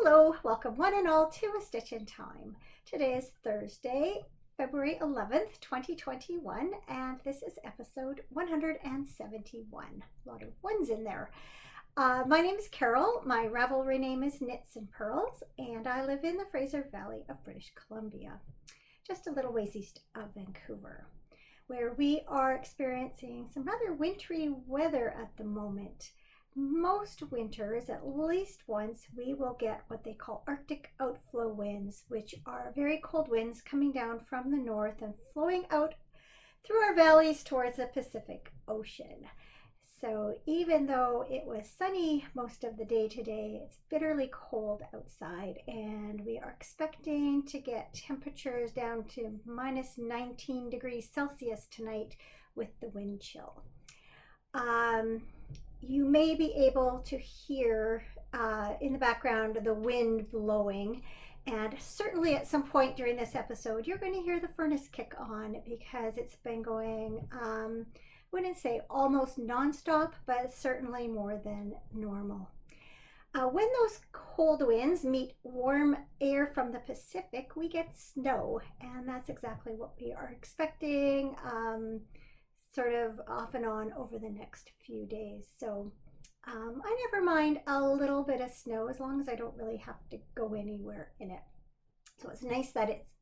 Hello, welcome one and all to A Stitch in Time. Today is Thursday, February 11th, 2021, and this is episode 171. A lot of ones in there. My name is Carol. My Ravelry name is Knits and Pearls, and I live in the Fraser Valley of British Columbia, just a little ways east of Vancouver, where we are experiencing some rather wintry weather at the moment. Most winters, at least once, we will get what they call Arctic outflow winds, which are very cold winds coming down from the north and flowing out through our valleys towards the Pacific Ocean. So even though it was sunny most of the day today, it's bitterly cold outside, and we are expecting to get temperatures down to minus 19 degrees Celsius tonight with the wind chill. You may be able to hear in the background the wind blowing, and certainly at some point during this episode you're going to hear the furnace kick on because it's been going, I wouldn't say almost non-stop, but certainly more than normal. When those cold winds meet warm air from the Pacific, we get snow, and that's exactly what we are expecting. Sort of off and on over the next few days. So I never mind a little bit of snow as long as I don't really have to go anywhere in it. So it's nice that it's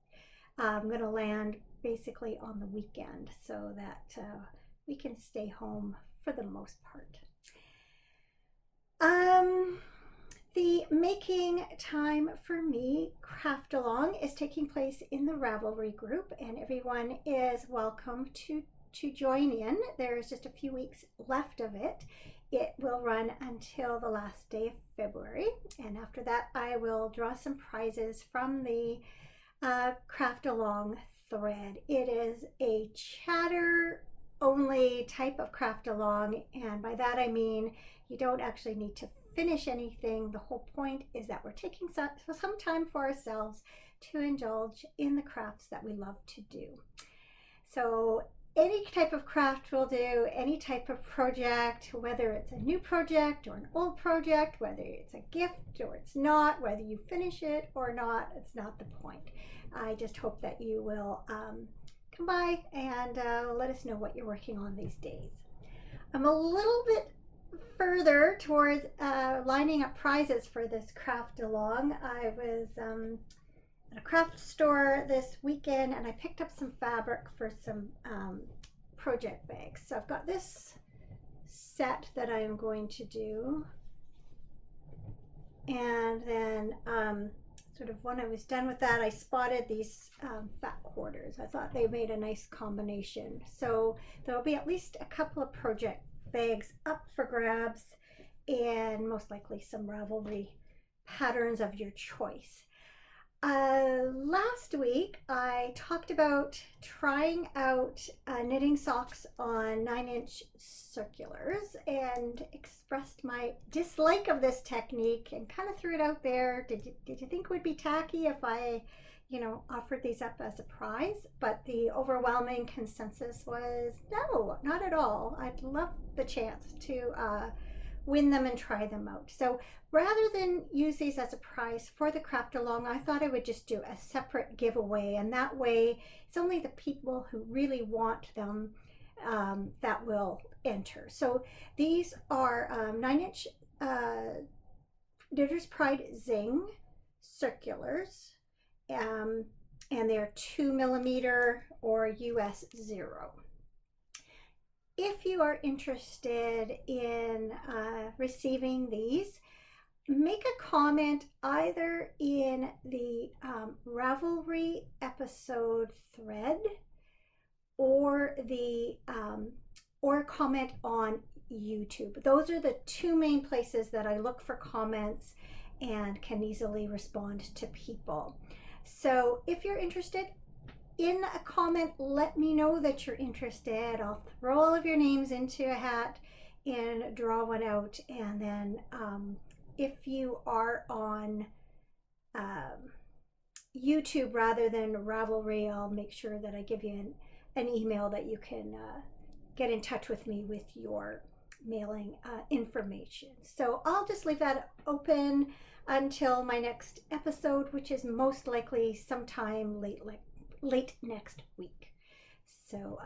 going to land basically on the weekend so that we can stay home for the most part. The Making Time for Me craft along is taking place in the Ravelry group, and everyone is welcome to join in. There's just a few weeks left of it. It will run until the last day of February, and after that I will draw some prizes from the craft along thread. It is a chatter only type of craft along, and by that I mean you don't actually need to finish anything. The whole point is that we're taking some time for ourselves to indulge in the crafts that we love to do. So any type of craft will do, any type of project, whether it's a new project or an old project, whether it's a gift or it's not, whether you finish it or not, it's not the point. I just hope that you will come by and let us know what you're working on these days. I'm a little bit further towards lining up prizes for this craft along. I was at a craft store this weekend and I picked up some fabric for some project bags. So I've got this set that I am going to do, and then sort of when I was done with that, I spotted these fat quarters. I thought they made a nice combination. So there'll be at least a couple of project bags up for grabs, and most likely some Ravelry patterns of your choice. Last week I talked about trying out knitting socks on 9-inch circulars and expressed my dislike of this technique and kind of threw it out there. Did you think it would be tacky if I, offered these up as a prize? But the overwhelming consensus was no, not at all. I'd love the chance to win them and try them out. So rather than use these as a prize for the craft along, I thought I would just do a separate giveaway, and that way it's only the people who really want them that will enter. So these are 9-inch Knitter's Pride Zing circulars, and they're 2mm or US 0. If you are interested in receiving these, make a comment either in the Ravelry episode thread or or comment on YouTube. Those are the two main places that I look for comments and can easily respond to people. So if you're interested, in a comment, let me know that you're interested. I'll throw all of your names into a hat and draw one out, and then if you are on YouTube rather than Ravelry, I'll make sure that I give you an email that you can get in touch with me with your mailing information. So I'll just leave that open until my next episode, which is most likely sometime late next week. So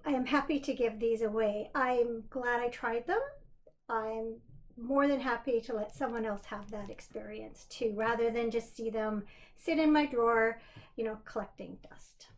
I am happy to give these away. I'm glad I tried them. I'm more than happy to let someone else have that experience too, rather than just see them sit in my drawer, you know, collecting dust.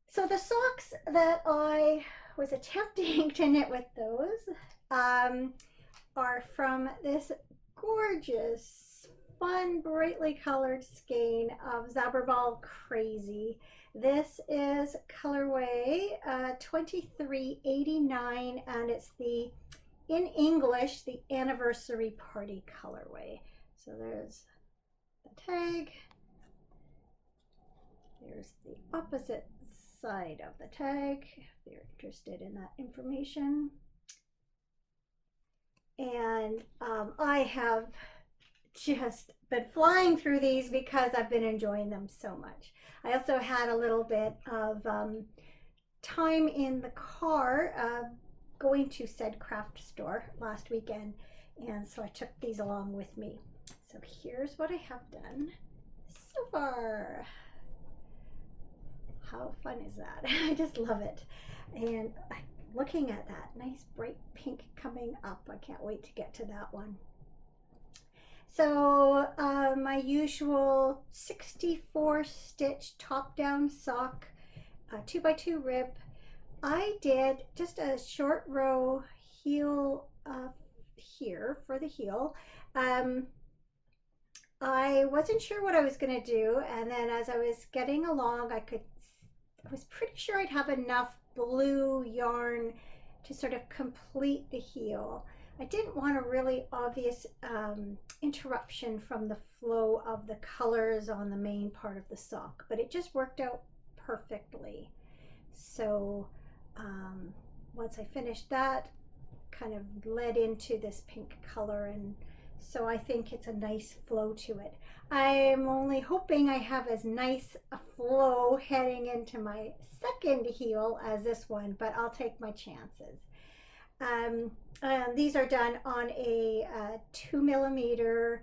So the socks that I was attempting to knit with those are from this gorgeous, fun, brightly colored skein of Zauberball Crazy. This is colorway 2389, and it's the, in English, the Anniversary Party colorway. So there's the tag. There's the opposite side of the tag if you're interested in that information. And I have just been flying through these because I've been enjoying them so much. I also had a little bit of time in the car going to said craft store last weekend, and so I took these along with me. So here's what I have done so far. How fun is that? I just love it. And looking at that nice bright pink coming up, I can't wait to get to that one. So my usual 64 stitch top down sock, 2x2 rib. I did just a short row heel here for the heel. I wasn't sure what I was going to do, and then as I was getting along, I was pretty sure I'd have enough blue yarn to sort of complete the heel. I didn't want a really obvious interruption from the flow of the colors on the main part of the sock, but it just worked out perfectly. So once I finished that, kind of led into this pink color, and so I think it's a nice flow to it. I'm only hoping I have as nice a flow heading into my second heel as this one, but I'll take my chances. These are done on a 2mm,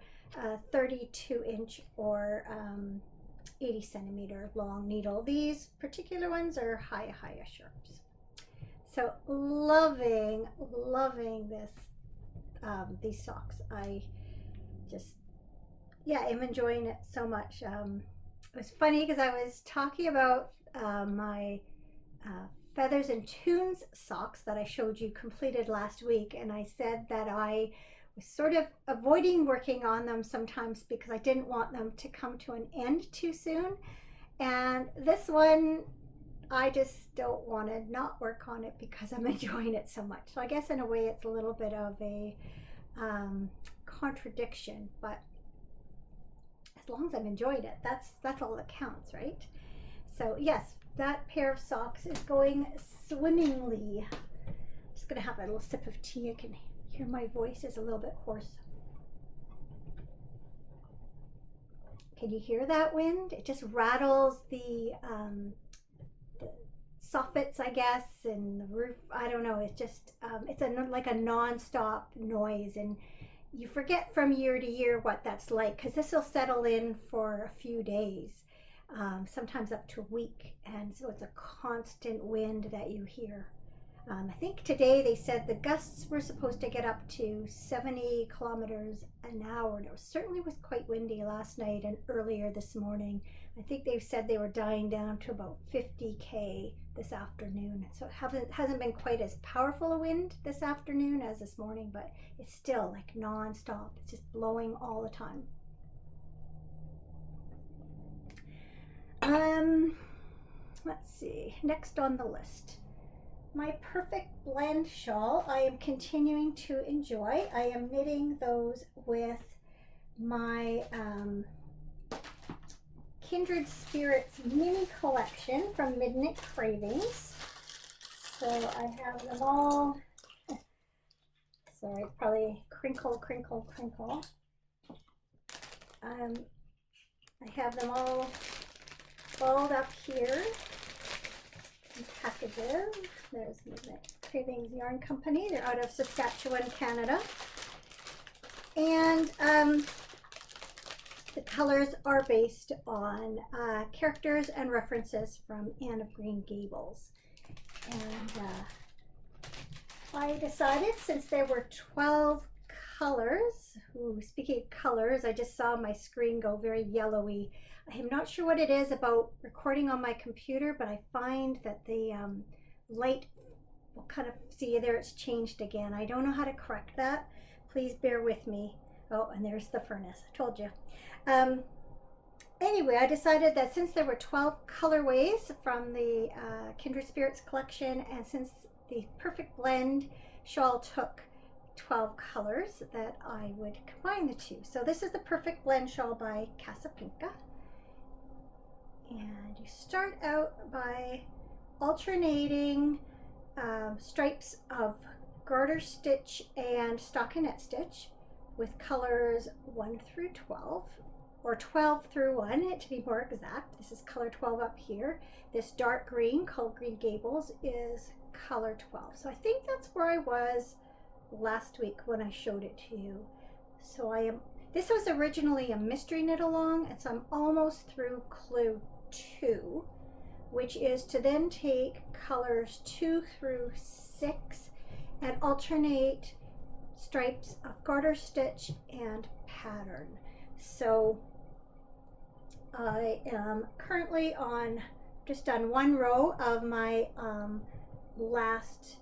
32-inch or 80 centimeter long needle. These particular ones are Haya sharps. So loving this, these socks. I just, yeah, I'm enjoying it so much. It was funny because I was talking about my Feathers and Tunes socks that I showed you completed last week, and I said that I was sort of avoiding working on them sometimes because I didn't want them to come to an end too soon. And this one, I just don't want to not work on it because I'm enjoying it so much. So I guess in a way it's a little bit of a contradiction, but as long as I'm enjoying it, that's all that counts, right? So yes, that pair of socks is going swimmingly. Just gonna have a little sip of tea. I can hear my voice is a little bit hoarse. Can you hear that wind? It just rattles the soffits, I guess, and the roof. I don't know. It's just it's like a non-stop noise, and you forget from year to year what that's like, because this will settle in for a few days, sometimes up to a week, and so it's a constant wind that you hear. I think today they said the gusts were supposed to get up to 70 kilometers an hour, and it certainly was quite windy last night and earlier this morning. I think they've said they were dying down to about 50 this afternoon. So it hasn't been quite as powerful a wind this afternoon as this morning, but it's still like non-stop. It's just blowing all the time. Let's see, next on the list, my Perfect Blend shawl. I am continuing to enjoy. I am knitting those with my Kindred Spirits mini collection from Midnight Cravings. So I have them all, sorry, it's probably crinkle. I have them all balled up here in packages. There's Midnight Cravings Yarn Company. They're out of Saskatchewan, Canada. And the colors are based on characters and references from Anne of Green Gables. And I decided, since there were 12 colors, speaking of colors, I just saw my screen go very yellowy. I'm not sure what it is about recording on my computer, but I find that the light will kind of, see there, it's changed again. I don't know how to correct that. Please bear with me. Oh, and there's the furnace. I told you. Anyway, I decided that since there were 12 colorways from the Kindred Spirits collection, and since the Perfect Blend shawl took 12 colors, that I would combine the two. So this is the Perfect Blend shawl by Casapinka. And you start out by alternating stripes of garter stitch and stockinette stitch with colors 1 through 12, or 12 through 1 to be more exact. This is color 12 up here. This dark green called Green Gables is color 12. So I think that's where I was last week when I showed it to you. So this was originally a mystery knit along, and so I'm almost through clue 2, which is to then take colors 2 through 6 and alternate stripes of garter stitch and pattern. So I am currently just done one row of my last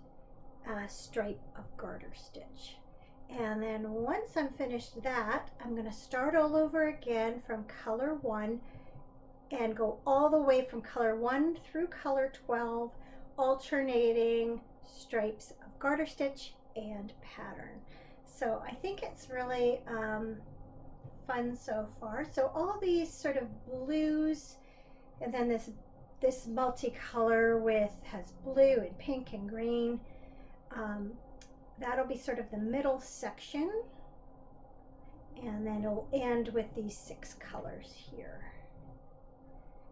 stripe of garter stitch, and then once I'm finished that, I'm going to start all over again from color 1 and go all the way from color 1 through color 12, alternating stripes of garter stitch and pattern. So I think it's really fun so far. So all these sort of blues, and then this multicolor has blue and pink and green. That'll be sort of the middle section, and then it'll end with these 6 colors here.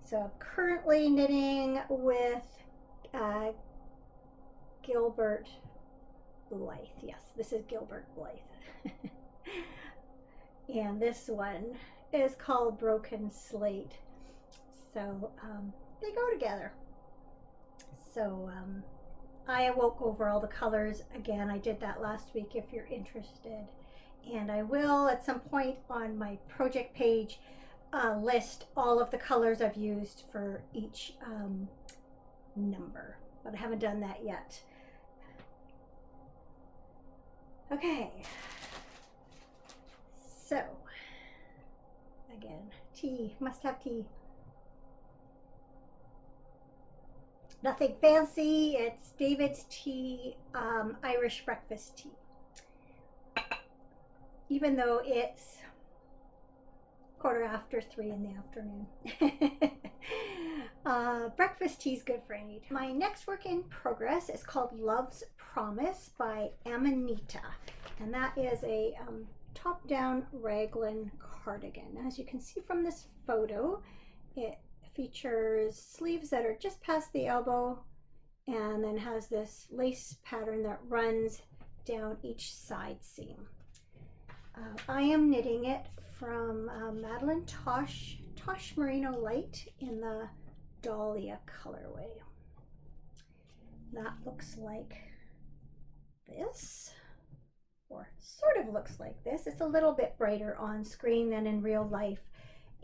So I'm currently knitting with Gilbert Blythe. Yes, this is Gilbert Blythe. And this one is called Broken Slate. So they go together. So I won't go over all the colors again. I did that last week if you're interested. And I will at some point on my project page list all of the colors I've used for each number. But I haven't done that yet. Okay. So, again, tea, must have tea. Nothing fancy, it's David's tea, Irish breakfast tea. Even though it's 3:15 in the afternoon. Breakfast tea is good for any time. My next work in progress is called Love's Promise by Amanita. And that is a top-down raglan cardigan. As you can see from this photo, it features sleeves that are just past the elbow and then has this lace pattern that runs down each side seam. I am knitting it from Madeline Tosh Merino Light in the Dahlia colorway. That looks like this, or sort of looks like this. It's a little bit brighter on screen than in real life.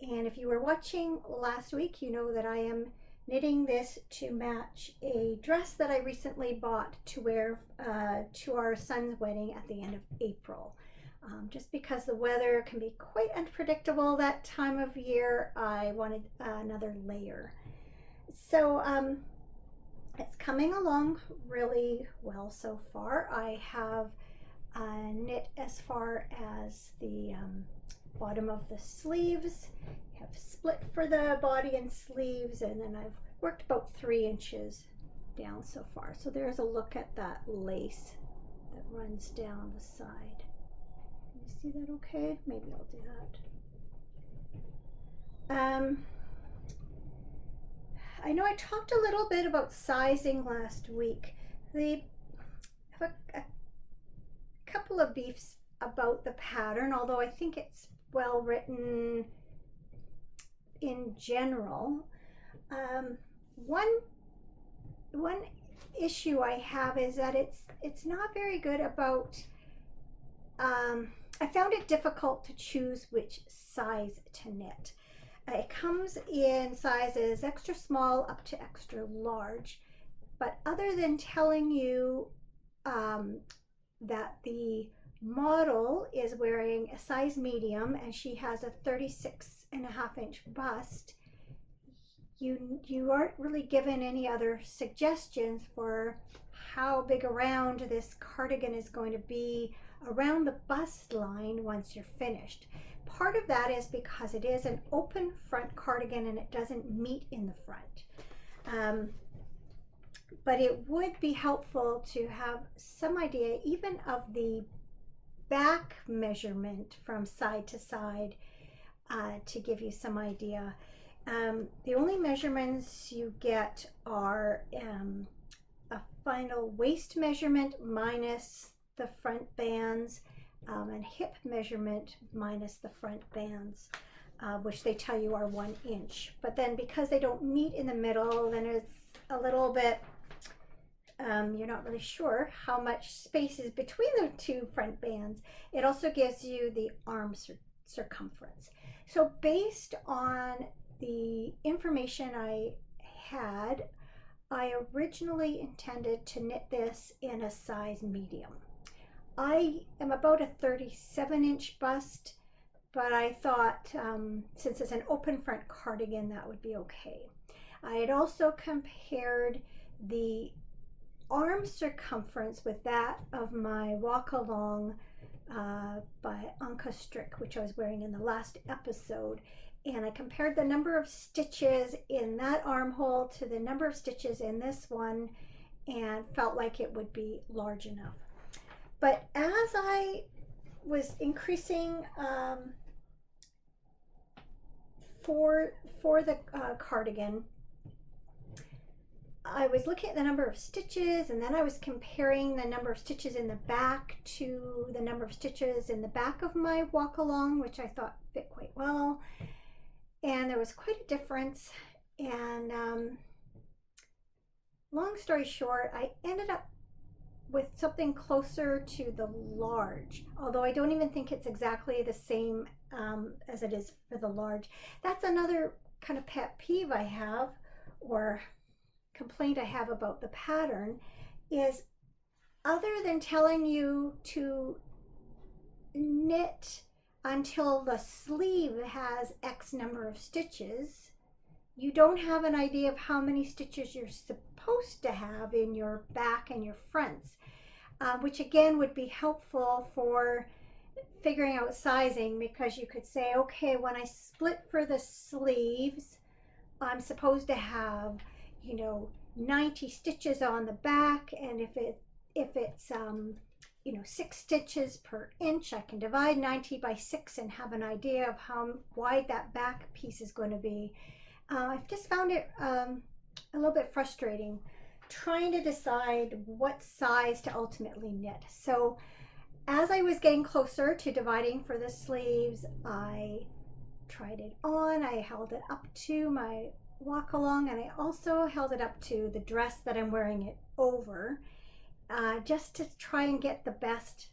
And if you were watching last week, you know that I am knitting this to match a dress that I recently bought to wear to our son's wedding at the end of April. Just because the weather can be quite unpredictable that time of year, I wanted another layer. So it's coming along really well so far. I have knit as far as the bottom of the sleeves, have split for the body and sleeves, and then I've worked about 3 inches down so far. So there's a look at that lace that runs down the side. Can you see that okay? Maybe I'll do that. I know I talked a little bit about sizing last week. have a couple of beefs about the pattern, although I think it's well written in general. One issue I have is that it's not very good about. I found it difficult to choose which size to knit. It comes in sizes extra small up to extra large, but other than telling you that the model is wearing a size medium and she has a 36.5-inch bust, you aren't really given any other suggestions for how big around this cardigan is going to be around the bust line once you're finished. Part of that is because it is an open front cardigan and it doesn't meet in the front. But it would be helpful to have some idea even of the back measurement from side to side to give you some idea. The only measurements you get are a final waist measurement minus the front bands and hip measurement minus the front bands, which they tell you are 1 inch. But then because they don't meet in the middle, then it's a little bit, you're not really sure how much space is between the two front bands. It also gives you the arm circumference. So based on the information I had, I originally intended to knit this in a size medium. I am about a 37-inch bust, but I thought since it's an open front cardigan, that would be okay. I had also compared the arm circumference with that of my walk along by Anka Strick, which I was wearing in the last episode. And I compared the number of stitches in that armhole to the number of stitches in this one and felt like it would be large enough. But as I was increasing for the cardigan, I was looking at the number of stitches, and then I was comparing the number of stitches in the back to the number of stitches in the back of my walk along, which I thought fit quite well. And there was quite a difference. And long story short, I ended up with something closer to the large, although I don't even think it's exactly the same as it is for the large. That's another kind of pet peeve I have, or complaint I have about the pattern, is other than telling you to knit until the sleeve has X number of stitches, you don't have an idea of how many stitches you're supposed to have in your back and your fronts, which again would be helpful for figuring out sizing, because you could say, okay, when I split for the sleeves, I'm supposed to have, 90 stitches on the back, and if it's 6 stitches per inch, I can divide 90 by 6 and have an idea of how wide that back piece is going to be. I've just found it a little bit frustrating trying to decide what size to ultimately knit. So as I was getting closer to dividing for the sleeves, I tried it on, I held it up to my walk along, and I also held it up to the dress that I'm wearing it over, just to try and get the best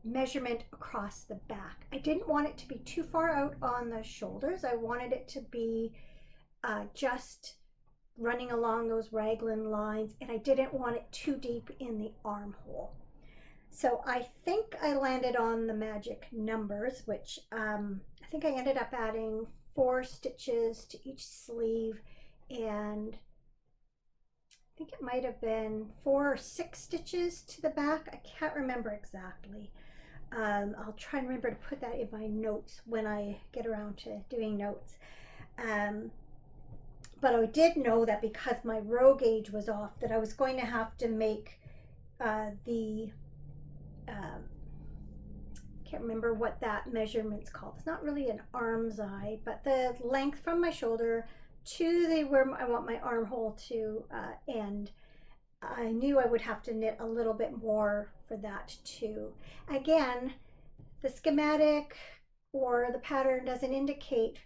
measurement across the back. I didn't want it to be too far out on the shoulders. I wanted it to be just running along those raglan lines, and I didn't want it too deep in the armhole. So I think I landed on the magic numbers, which I think I ended up adding 4 stitches to each sleeve, and I think it might have been 4 or 6 stitches to the back. I can't remember exactly. I'll try and remember to put that in my notes when I get around to doing notes. But I did know that because my row gauge was off, that I was going to have to make can't remember what that measurement's called. It's not really an arm's eye, but the length from my shoulder to where I want my armhole to end. I knew I would have to knit a little bit more for that too. Again, the schematic or the pattern doesn't indicate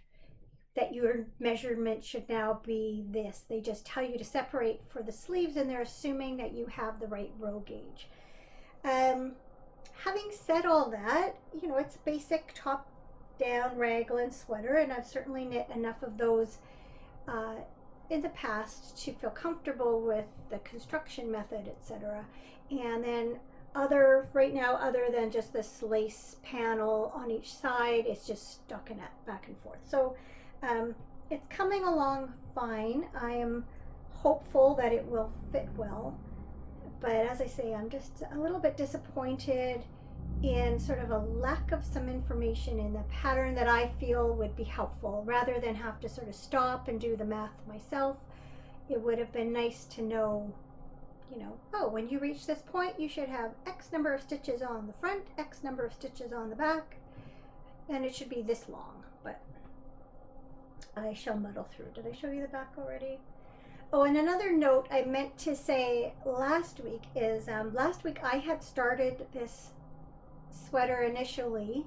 that your measurement should now be this. They just tell you to separate for the sleeves, and they're assuming that you have the right row gauge. Having said all that, you know, it's basic top down raglan sweater, and I've certainly knit enough of those in the past to feel comfortable with the construction method, etc. And then right now, other than just this lace panel on each side, it's just stockinette back and forth. So it's coming along fine. I am hopeful that it will fit well, but as I say, I'm just a little bit disappointed in sort of a lack of some information in the pattern that I feel would be helpful. Rather than have to sort of stop and do the math myself, it would have been nice to know, you know, oh, when you reach this point, you should have X number of stitches on the front, X number of stitches on the back, and it should be this long. But I shall muddle through. Did I show you the back already? Oh, and another note I meant to say last week is last week I had started this sweater initially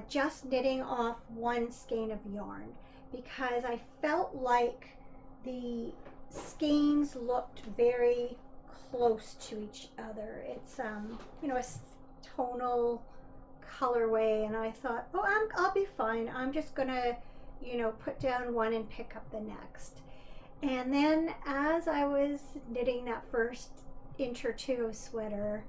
just knitting off one skein of yarn because I felt like the skeins looked very close to each other. It's you know, a tonal colorway, and I thought, oh, I'll be fine. I'm just gonna, you know, put down one and pick up the next. And then as I was knitting that first inch or two of sweater,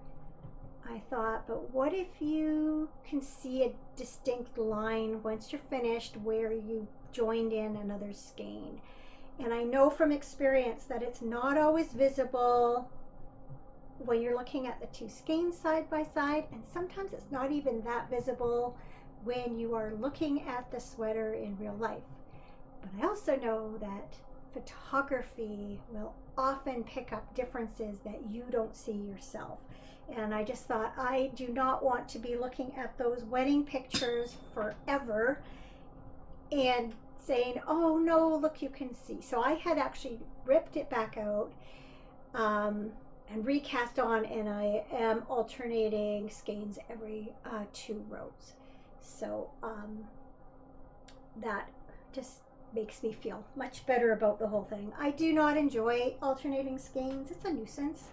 I thought, but what if you can see a distinct line once you're finished where you joined in another skein? And I know from experience that it's not always visible when you're looking at the two skeins side by side, and sometimes it's not even that visible when you are looking at the sweater in real life. But I also know that photography will often pick up differences that you don't see yourself. And I just thought, I do not want to be looking at those wedding pictures forever and saying, oh no, look, you can see. So I had actually ripped it back out and recast on, and I am alternating skeins every 2 rows. So that just makes me feel much better about the whole thing. I do not enjoy alternating skeins. It's a nuisance.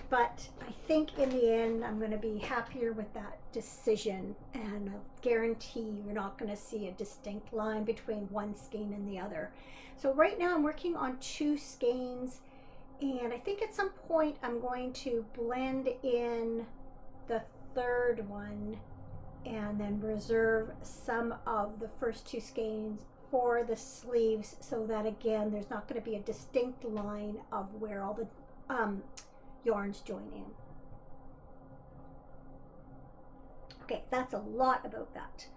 But I think in the end I'm going to be happier with that decision, and I'll guarantee you're not going to see a distinct line between one skein and the other. So right now I'm working on 2 skeins, and I think at some point I'm going to blend in the third one and then reserve some of the first 2 skeins for the sleeves, so that again there's not going to be a distinct line of where all the yarns join in. Okay, that's a lot about that.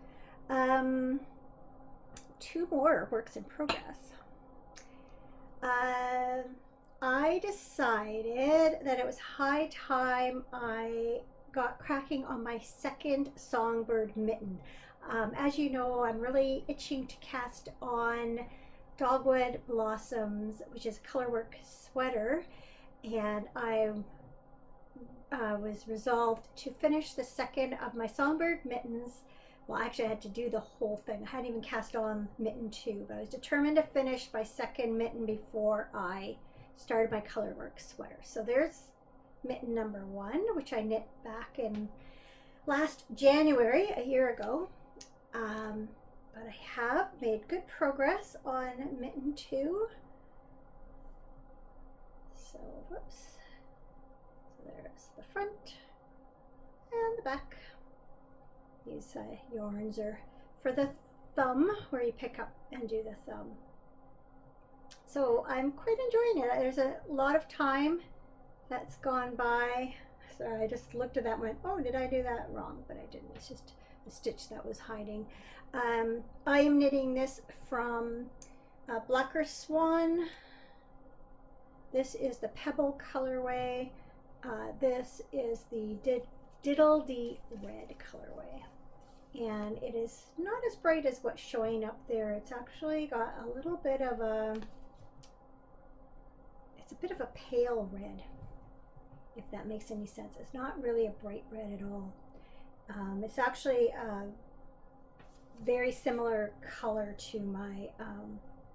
2 more works in progress. I decided that it was high time I got cracking on my second Songbird Mitten. As you know, I'm really itching to cast on Dogwood Blossoms, which is a colorwork sweater, and I was resolved to finish the second of my Songbird Mittens. Well, actually I had to do the whole thing. I hadn't even cast on Mitten 2, but I was determined to finish my second mitten before I started my colorwork sweater. So there's mitten number 1, which I knit back in last January, a year ago. But I have made good progress on mitten 2. So, whoops. So there's the front and the back. These yarns are for the thumb, where you pick up and do the thumb. So I'm quite enjoying it. There's a lot of time that's gone by. Sorry, I just looked at that and went, oh, did I do that wrong? But I didn't. It's just the stitch that was hiding. I am knitting this from Blacker Swan. This is the Pebble colorway. This is the Diddle Dee Red colorway. And it is not as bright as what's showing up there. It's actually got a little bit of a, it's a bit of a pale red, if that makes any sense. It's not really a bright red at all. It's actually a very similar color to my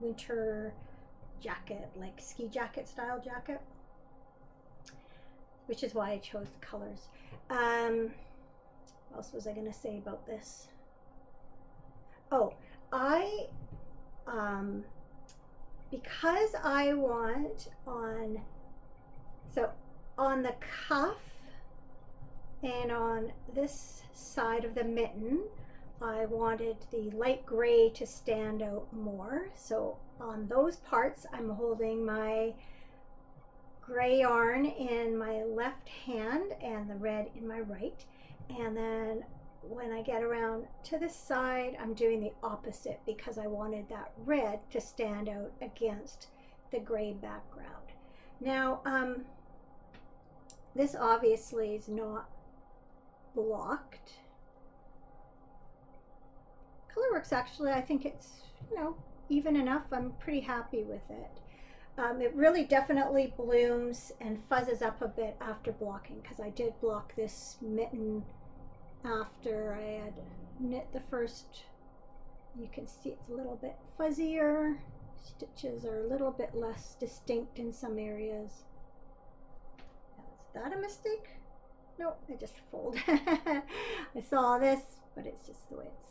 winter jacket, like ski jacket style jacket, which is why I chose the colors. What else was I going to say about this? Oh, because I want on the cuff and on this side of the mitten, I wanted the light gray to stand out more. So on those parts, I'm holding my gray yarn in my left hand and the red in my right. And then when I get around to this side, I'm doing the opposite because I wanted that red to stand out against the gray background. Now, this obviously is not blocked. Colorworks, actually, I think it's, even enough. I'm pretty happy with it. It really definitely blooms and fuzzes up a bit after blocking, because I did block this mitten after I had knit the first. You can see it's a little bit fuzzier. Stitches are a little bit less distinct in some areas. Is that a mistake? No, I just fold. I saw this, but it's just the way it's.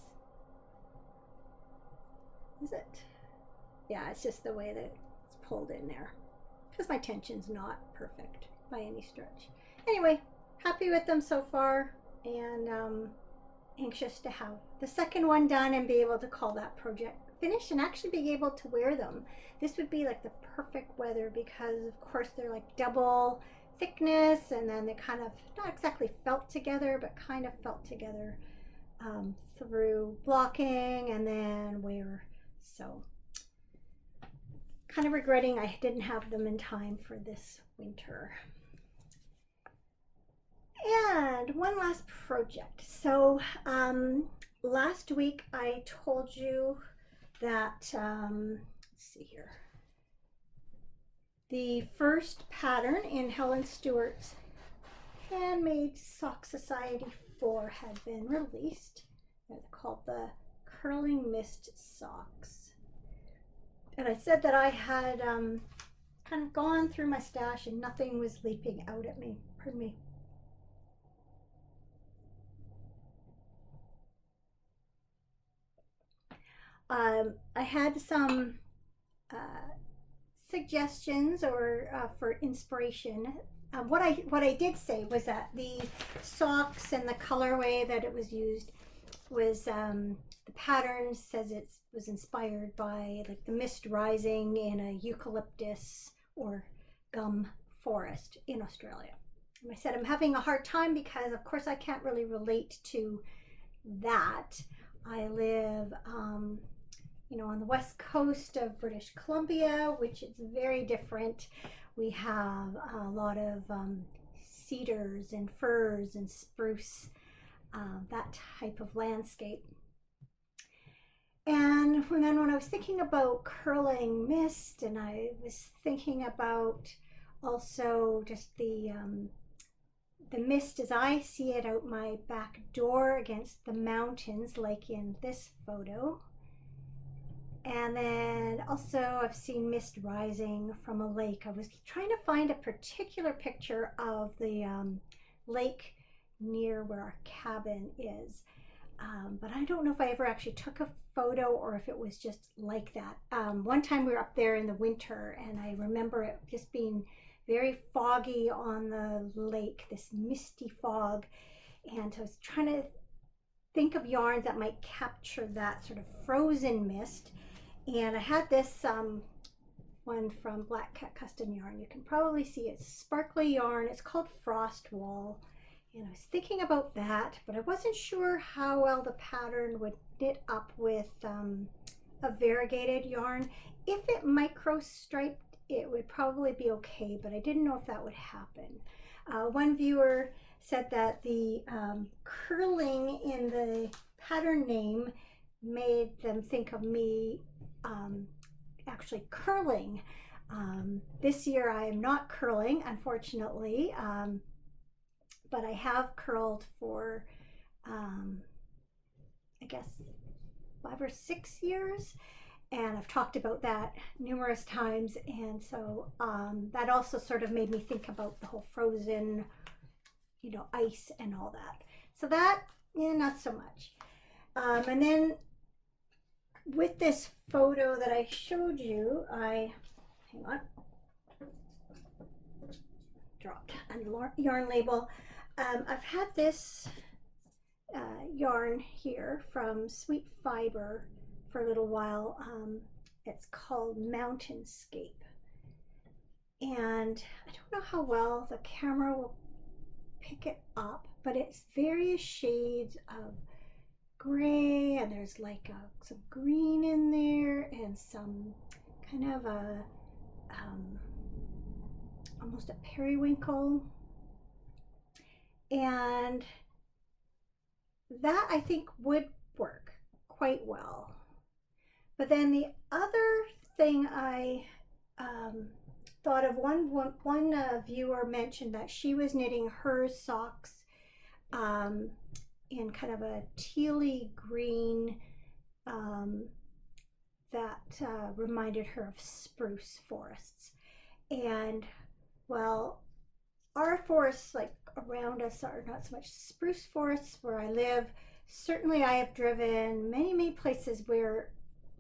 Is it? Yeah, it's just the way that it's pulled in there, because my tension's not perfect by any stretch. Anyway, happy with them so far, and anxious to have the second one done and be able to call that project finished and actually be able to wear them. This would be like the perfect weather, because of course they're like double thickness, and then they kind of not exactly felt together, but kind of felt together through blocking and then wear. So kind of regretting I didn't have them in time for this winter. And one last project. So last week I told you that, let's see here, the first pattern in Helen Stewart's Handmade Sock Society 4 had been released. They're called the Curling Mist Socks. And I said that I had kind of gone through my stash and nothing was leaping out at me. Pardon me. I had some suggestions or for inspiration. What I did say was that the socks and the colorway that it was used was the pattern says it was inspired by like the mist rising in a eucalyptus or gum forest in Australia. And I said I'm having a hard time because of course I can't really relate to that. I live on the west coast of British Columbia, which is very different. We have a lot of cedars and firs and spruce, that type of landscape. And then when I was thinking about curling mist, and I was thinking about also just the mist as I see it out my back door against the mountains, like in this photo. And then also I've seen mist rising from a lake. I was trying to find a particular picture of the lake near where our cabin is. But I don't know if I ever actually took a photo or if it was just like that. One time we were up there in the winter and I remember it just being very foggy on the lake, this misty fog. And I was trying to think of yarns that might capture that sort of frozen mist. And I had this one from Black Cat Custom Yarn. You can probably see it's sparkly yarn. It's called Frost Wall. And I was thinking about that, but I wasn't sure how well the pattern would knit up with a variegated yarn. If it micro striped, it would probably be okay, but I didn't know if that would happen. One viewer said that the curling in the pattern name made them think of me actually curling This year I am not curling, unfortunately, but I have curled for, I guess, 5 or 6 years, and I've talked about that numerous times, and so that also sort of made me think about the whole frozen, ice and all that. So that, not so much. And then with this photo that I showed you, hang on, dropped a yarn label. I've had this yarn here from Sweet Fiber for a little while. It's called Mountainscape, and I don't know how well the camera will pick it up, but it's various shades of gray, and there's like some green in there, and some kind of a almost a periwinkle, and that I think would work quite well. But then the other thing I thought of, one viewer mentioned that she was knitting her socks in kind of a tealy green that reminded her of spruce forests. And well, our forests like around us are not so much spruce forests where I live. Certainly I have driven many places where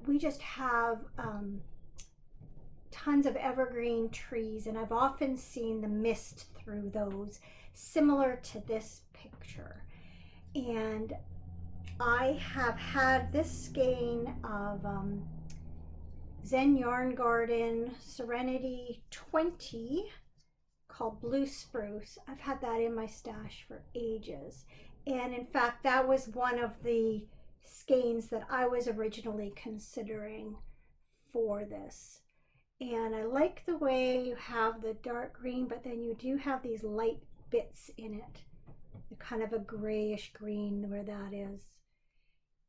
we just have tons of evergreen trees, and I've often seen the mist through those, similar to this picture. And I have had this skein of Zen Yarn Garden Serenity 20 called Blue Spruce. I've had that in my stash for ages, and in fact that was one of the skeins that I was originally considering for this. And I like the way you have the dark green, but then you do have these light bits in it, kind of a grayish green where that is.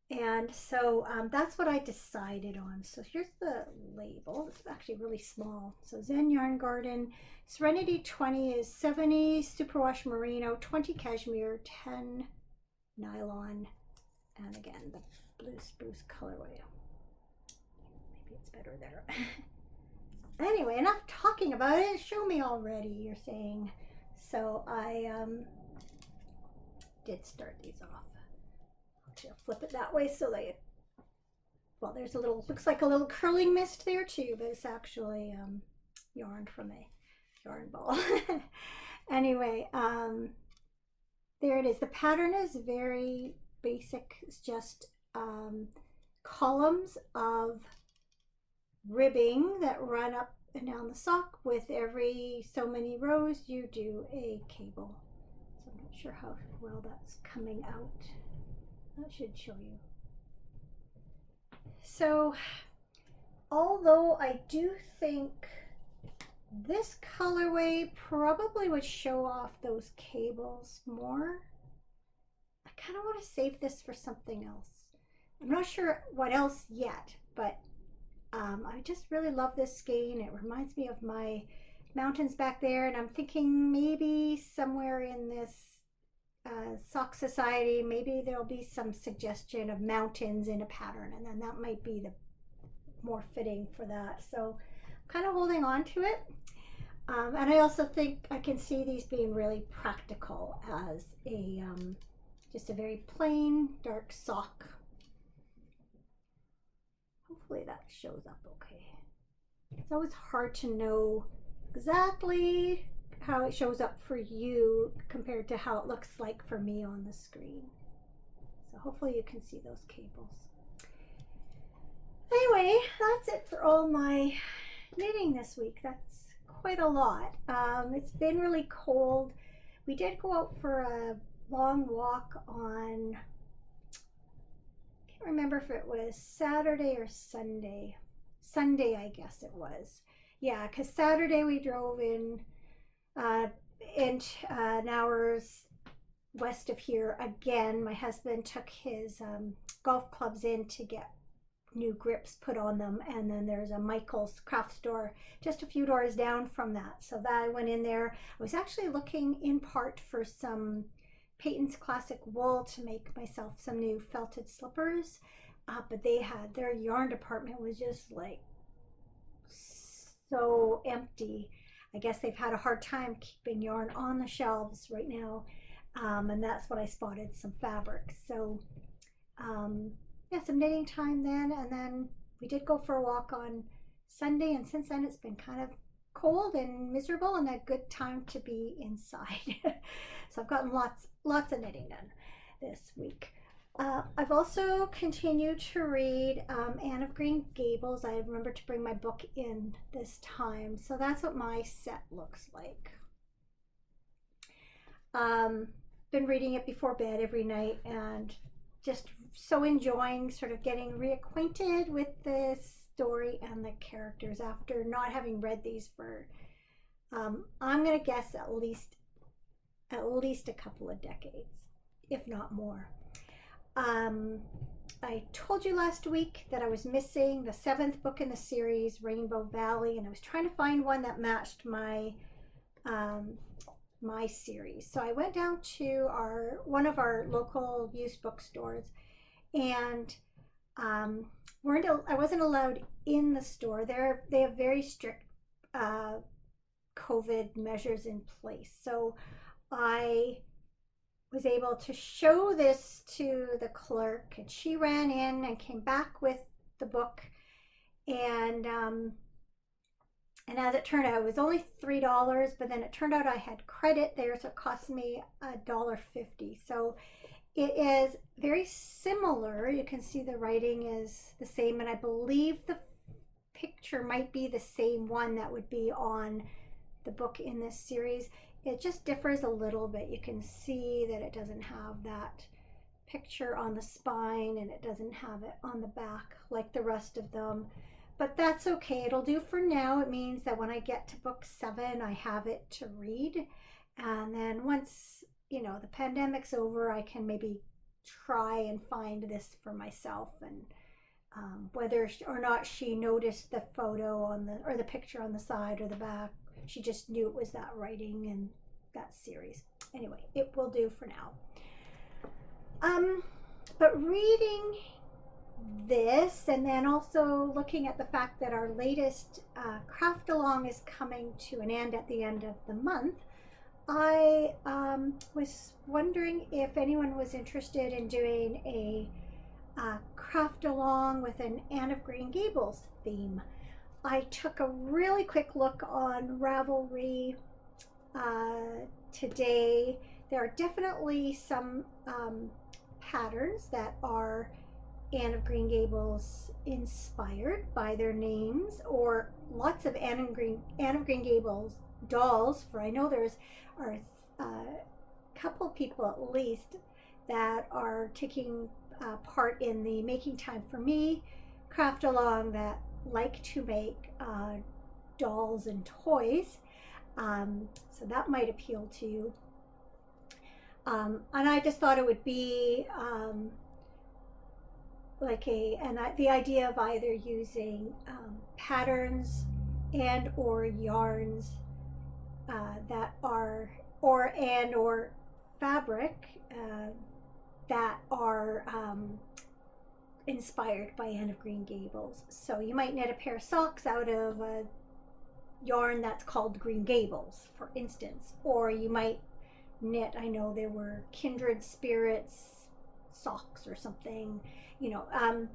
And so that's what I decided on. So here's the label. It's actually really small. So Zen Yarn Garden Serenity 20 is 70 superwash merino, 20 cashmere, 10 nylon, and again the blue spruce colorway. Maybe it's better there. Anyway, enough talking about it. Show me already, you're saying. So I did start these off. I'll flip it that way so they, well, there's a little, looks like a little curling mist there too, but it's actually yarn from a yarn ball. Anyway, there it is. The pattern is very basic. It's just columns of ribbing that run up and down the sock. With every so many rows you do a cable. So I'm not sure how well that's coming out. That should show you. So although I do think this colorway probably would show off those cables more, I kind of want to save this for something else. I'm not sure what else yet, but I just really love this skein. It reminds me of my mountains back there, and I'm thinking maybe somewhere in this sock society, maybe there'll be some suggestion of mountains in a pattern, and then that might be the more fitting for that. So I'm kind of holding on to it. And I also think I can see these being really practical as a just a very plain dark sock. Hopefully that shows up okay. It's always hard to know exactly how it shows up for you compared to how it looks like for me on the screen. So hopefully you can see those cables. Anyway, that's it for all my knitting this week. That's quite a lot. It's been really cold. We did go out for a long walk on, I can't remember if it was Saturday or Sunday. Sunday, I guess it was. Yeah, because Saturday we drove in an hour's west of here again. My husband took his golf clubs in to get new grips put on them, and then there's a Michael's craft store just a few doors down from that. So that I went in there. I was actually looking in part for some Peyton's Classic wool to make myself some new felted slippers, but they had, their yarn department was just like so empty. I guess they've had a hard time keeping yarn on the shelves right now, and that's when I spotted some fabric. So yeah, some knitting time then, and then we did go for a walk on Sunday, and since then it's been kind of cold and miserable and a good time to be inside. So I've gotten lots of knitting done this week. I've also continued to read Anne of Green Gables. I remember to bring my book in this time, so that's what my set looks like. Been reading it before bed every night, and just so enjoying sort of getting reacquainted with the story and the characters after not having read these for I'm gonna guess at least a couple of decades, if not more. I told you last week that I was missing the 7th book in the series, Rainbow Valley, and I was trying to find one that matched my my series. So I went down to one of our local used bookstores, and I wasn't allowed in the store. They have very strict COVID measures in place. So I was able to show this to the clerk, and she ran in and came back with the book, and as it turned out, it was only $3, but then it turned out I had credit there, so it cost me $1.50. So it is very similar. You can see the writing is the same, and I believe the picture might be the same one that would be on the book in this series. It just differs a little bit. You can see that it doesn't have that picture on the spine, and it doesn't have it on the back like the rest of them. But that's okay. It'll do for now. It means that when I get to book 7, I have it to read. And then once, you know, the pandemic's over, I can maybe try and find this for myself. And whether or not she noticed the photo on or the picture on the side or the back, she just knew it was that writing and that series. Anyway, it will do for now. But reading this, and then also looking at the fact that our latest craft along is coming to an end at the end of the month, I was wondering if anyone was interested in doing a craft along with an Anne of Green Gables theme. I took a really quick look on Ravelry today. There are definitely some patterns that are Anne of Green Gables inspired by their names, or lots of Anne of Green Gables dolls, for I know there's a couple people at least that are taking part in the Making Time for Me craft along that like to make dolls and toys, so that might appeal to you. And I just thought it would be the idea of either using patterns and or yarns that are or fabric that are inspired by Anne of Green Gables. So you might knit a pair of socks out of a yarn that's called Green Gables, for instance, or you might knit, I know there were Kindred Spirits socks or something, and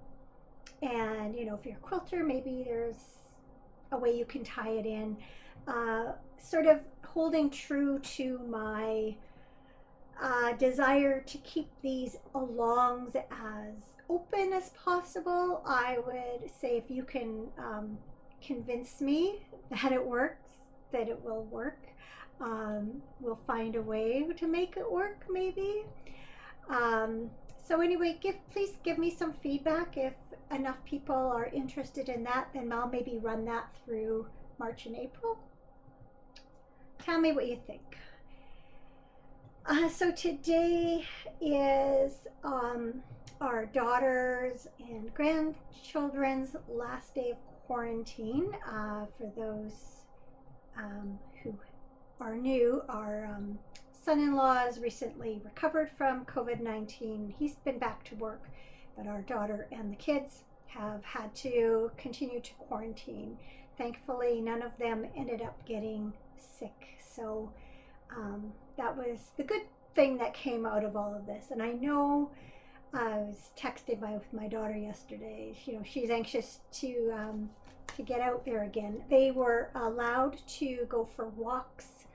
if you're a quilter, maybe there's a way you can tie it in, sort of holding true to my desire to keep these alongs as open as possible. I would say if you can convince me that it works, that it will work, we'll find a way to make it work, maybe. So anyway, please give me some feedback. If enough people are interested in that, then I'll maybe run that through March and April. Tell me what you think. So today is our daughters and grandchildren's last day of quarantine. For those who are new, our son-in-law has recently recovered from COVID-19. He's been back to work, but our daughter and the kids have had to continue to quarantine. Thankfully, none of them ended up getting sick. So that was the good thing that came out of all of this. And I know I was texting with my daughter yesterday. She's anxious to get out there again. They were allowed to go for walks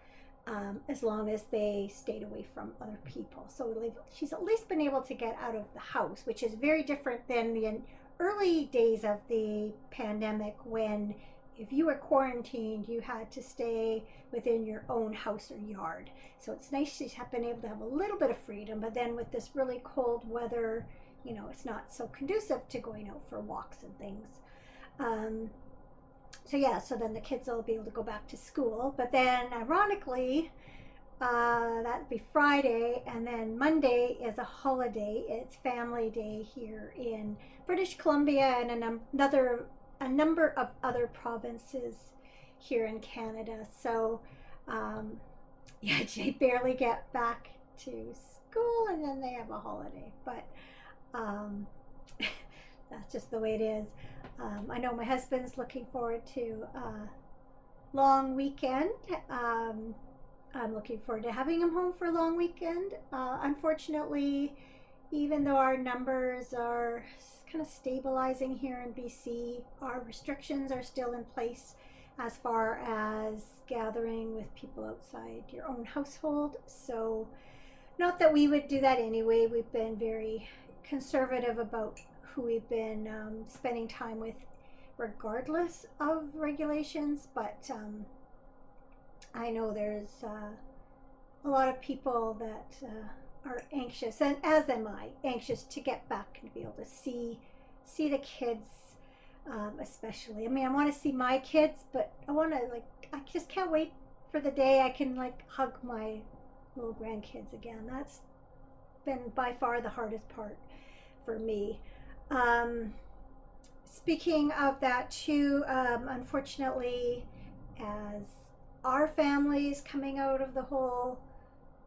as long as they stayed away from other people. So she's at least been able to get out of the house, which is very different than the early days of the pandemic, when if you were quarantined, you had to stay within your own house or yard. So it's nice she's been able to have a little bit of freedom, but then with this really cold weather, it's not so conducive to going out for walks and things. So then the kids will be able to go back to school. But then ironically, that'd be Friday, and then Monday is a holiday. It's Family Day here in British Columbia and a number of other provinces here in Canada. So they barely get back to school, and then they have a holiday. But that's just the way it is. I know my husband's looking forward to a long weekend. I'm looking forward to having him home for a long weekend. Unfortunately, even though our numbers are kind of stabilizing here in BC, our restrictions are still in place as far as gathering with people outside your own household. So not that we would do that anyway. We've been very conservative about who we've been spending time with regardless of regulations, but I know there's a lot of people that are anxious, and as am I, anxious to get back and be able to see the kids, especially. I mean, I want to see my kids, but I just can't wait for the day I can hug my little grandkids again. That's been by far the hardest part for me. Speaking of that too, unfortunately, as our family's coming out of the whole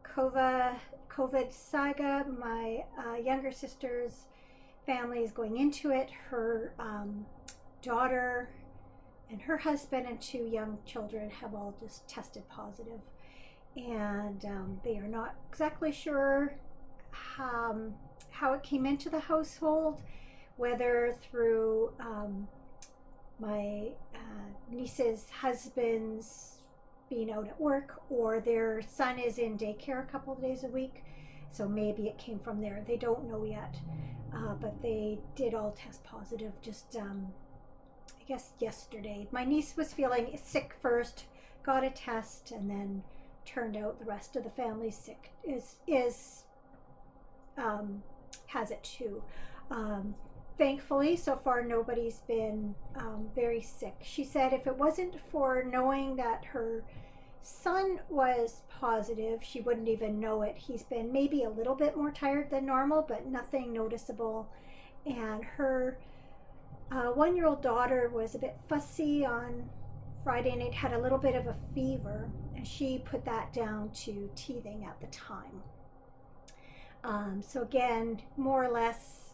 COVID saga, my younger sister's family is going into it. Her daughter and her husband and 2 young children have all just tested positive, and they are not exactly sure how it came into the household, whether through my niece's husband's being out at work, or their son is in daycare a couple of days a week. So maybe it came from there. They don't know yet, but they did all test positive just, I guess, yesterday. My niece was feeling sick first, got a test, and then turned out the rest of the family's sick, has it too. Thankfully, so far nobody's been very sick. She said if it wasn't for knowing that her son was positive, she wouldn't even know it. He's been maybe a little bit more tired than normal, but nothing noticeable. And her 1-year-old daughter was a bit fussy on Friday night, had a little bit of a fever, and she put that down to teething at the time. So again, more or less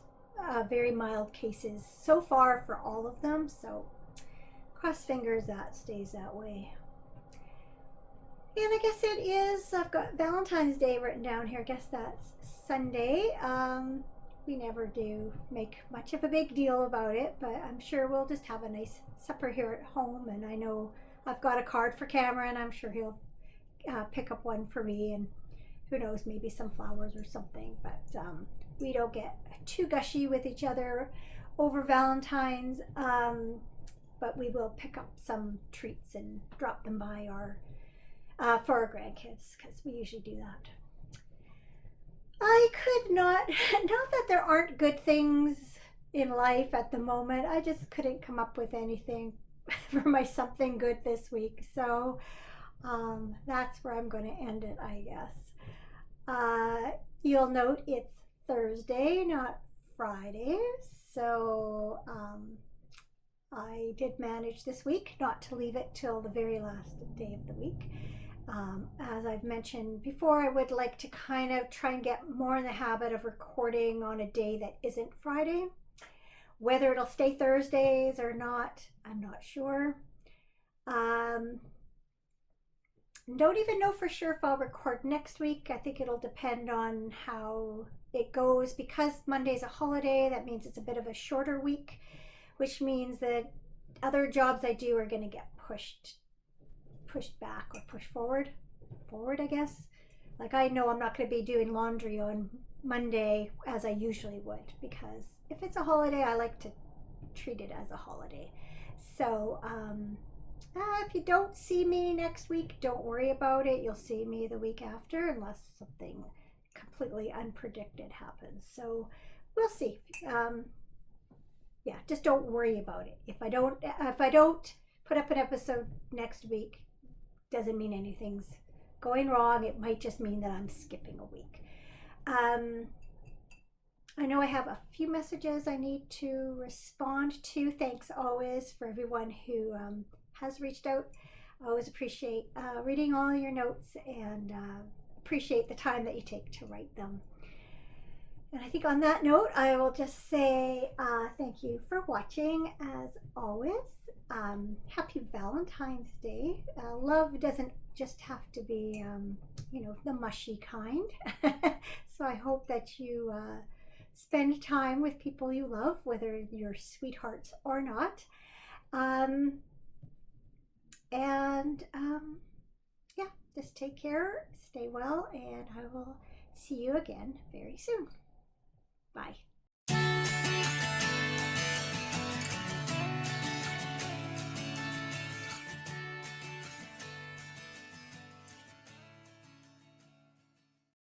very mild cases so far for all of them. So cross fingers that stays that way. And I guess it is, I've got Valentine's Day written down here. I guess that's Sunday. We never do make much of a big deal about it, but I'm sure we'll just have a nice supper here at home. And I know I've got a card for Cameron. I'm sure he'll pick up one for me, and who knows, maybe some flowers or something. But we don't get too gushy with each other over Valentine's, but we will pick up some treats and drop them by for our grandkids, because we usually do that. I could not that there aren't good things in life at the moment, I just couldn't come up with anything for my something good this week. So that's where I'm going to end it, I guess. You'll note it's Thursday, not Friday. So I did manage this week not to leave it till the very last day of the week. As I've mentioned before, I would like to kind of try and get more in the habit of recording on a day that isn't Friday. Whether it'll stay Thursdays or not, I'm not sure. Don't even know for sure if I'll record next week. I think it'll depend on how it goes. Because Monday's a holiday, that means it's a bit of a shorter week, which means that other jobs I do are going to get pushed back or pushed forward, I guess. Like, I know I'm not going to be doing laundry on Monday as I usually would, because if it's a holiday, I like to treat it as a holiday. So if you don't see me next week, don't worry about it. You'll see me the week after, unless something completely unpredicted happens. So we'll see. Yeah, just don't worry about it. If I don't put up an episode next week, doesn't mean anything's going wrong. It might just mean that I'm skipping a week. I know I have a few messages I need to respond to. Thanks always for everyone who has reached out. I always appreciate reading all your notes and appreciate the time that you take to write them. And I think on that note, I will just say thank you for watching as always. Happy Valentine's Day. Love doesn't just have to be, the mushy kind. So I hope that you spend time with people you love, whether you're sweethearts or not. Yeah, just take care, stay well, and I will see you again very soon. Bye.